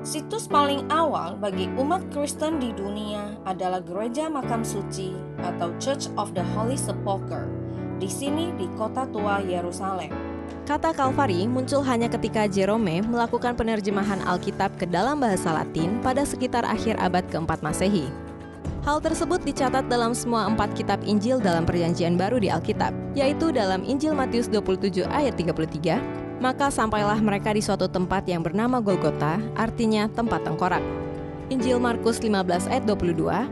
Situs paling awal bagi umat Kristen di dunia adalah Gereja Makam Suci atau Church of the Holy Sepulchre, di sini di kota tua Yerusalem. Kata Kalvari muncul hanya ketika Jerome melakukan penerjemahan Alkitab ke dalam bahasa Latin pada sekitar akhir abad ke-4 Masehi. Hal tersebut dicatat dalam semua 4 kitab Injil dalam Perjanjian Baru di Alkitab, yaitu dalam Injil Matius 27 ayat 33, maka sampailah mereka di suatu tempat yang bernama Golgota, artinya tempat tengkorak. Injil Markus 15 ayat 22,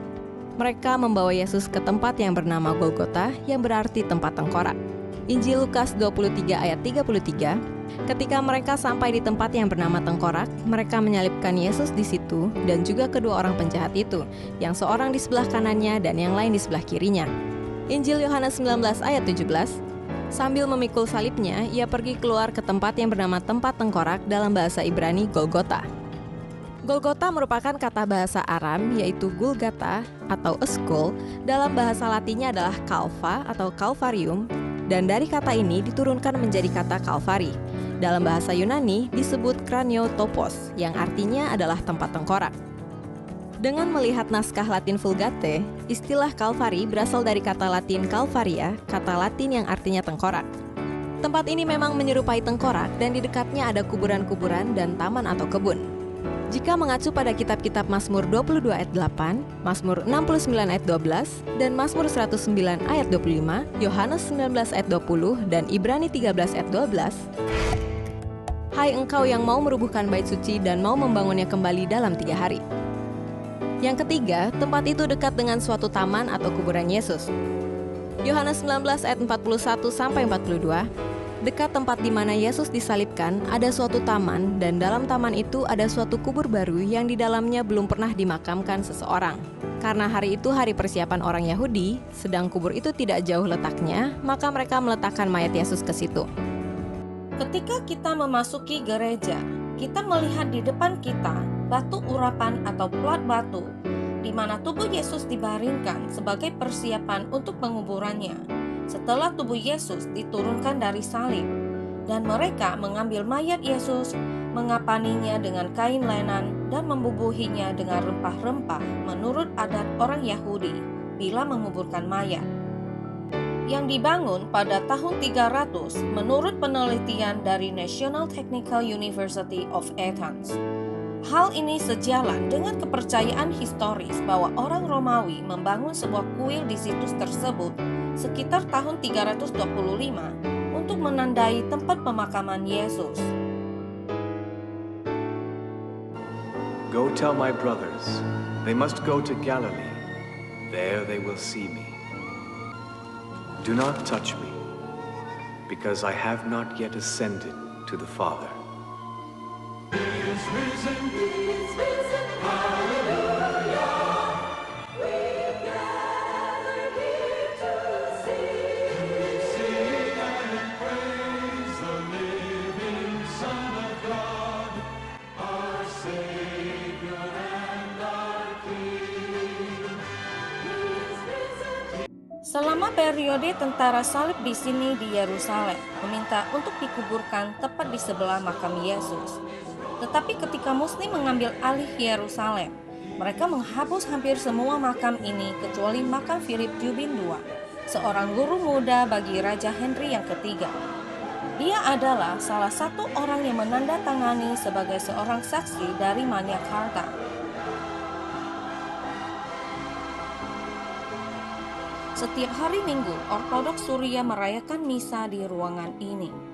mereka membawa Yesus ke tempat yang bernama Golgota, yang berarti tempat tengkorak. Injil Lukas 23 ayat 33, ketika mereka sampai di tempat yang bernama Tengkorak, mereka menyalibkan Yesus di situ dan juga kedua orang penjahat itu, yang seorang di sebelah kanannya dan yang lain di sebelah kirinya. Injil Yohanes 19 ayat 17, sambil memikul salibnya, ia pergi keluar ke tempat yang bernama tempat tengkorak dalam bahasa Ibrani Golgota. Golgota merupakan kata bahasa Aram yaitu Gulgata atau a skull, dalam bahasa Latinnya adalah Calva atau Calvarium, dan dari kata ini diturunkan menjadi kata Kalvari. Dalam bahasa Yunani disebut Kraniotopos, yang artinya adalah tempat tengkorak. Dengan melihat naskah Latin Vulgate, istilah Kalvari berasal dari kata Latin Calvaria, kata Latin yang artinya tengkorak. Tempat ini memang menyerupai tengkorak dan di dekatnya ada kuburan-kuburan dan taman atau kebun. Jika mengacu pada kitab-kitab Mazmur 22 ayat 8, Mazmur 69 ayat 12, dan Mazmur 109 ayat 25, Yohanes 19 ayat 20, dan Ibrani 13 ayat 12, hai engkau yang mau merubuhkan bait suci dan mau membangunnya kembali dalam 3 hari. Yang ketiga, tempat itu dekat dengan suatu taman atau kuburan Yesus. Yohanes 19 ayat 41 sampai 42, dekat tempat di mana Yesus disalibkan ada suatu taman, dan dalam taman itu ada suatu kubur baru yang di dalamnya belum pernah dimakamkan seseorang. Karena hari itu hari persiapan orang Yahudi, sedang kubur itu tidak jauh letaknya, maka mereka meletakkan mayat Yesus ke situ. Ketika kita memasuki gereja, kita melihat di depan kita batu urapan atau plat batu, di mana tubuh Yesus dibaringkan sebagai persiapan untuk penguburannya. Setelah tubuh Yesus diturunkan dari salib, dan mereka mengambil mayat Yesus, mengapaninya dengan kain lenan, dan membubuhinya dengan rempah-rempah menurut adat orang Yahudi bila menguburkan mayat. Yang dibangun pada tahun 300 menurut penelitian dari National Technical University of Athens. Hal ini sejalan dengan kepercayaan historis bahwa orang Romawi membangun sebuah kuil di situs tersebut sekitar tahun 325 untuk menandai tempat pemakaman Yesus. Go tell my brothers, they must go to Galilee. There they will see me. Do not touch me, because I have not yet ascended to the Father. He is risen, hallelujah. We've gathered here to sing and praise the living Son of God, our Savior and our King. He is risen. Selama periode tentara salib di sini di Yerusalem meminta untuk dikuburkan tepat di sebelah makam Yesus. Tetapi ketika Muslim mengambil alih Yerusalem, mereka menghapus hampir semua makam ini kecuali makam Philip Jubin II, seorang guru muda bagi Raja Henry yang ketiga. Dia adalah salah satu orang yang menandatangani sebagai seorang saksi dari Magna Carta. Setiap hari Minggu, Ortodoks Suria merayakan misa di ruangan ini.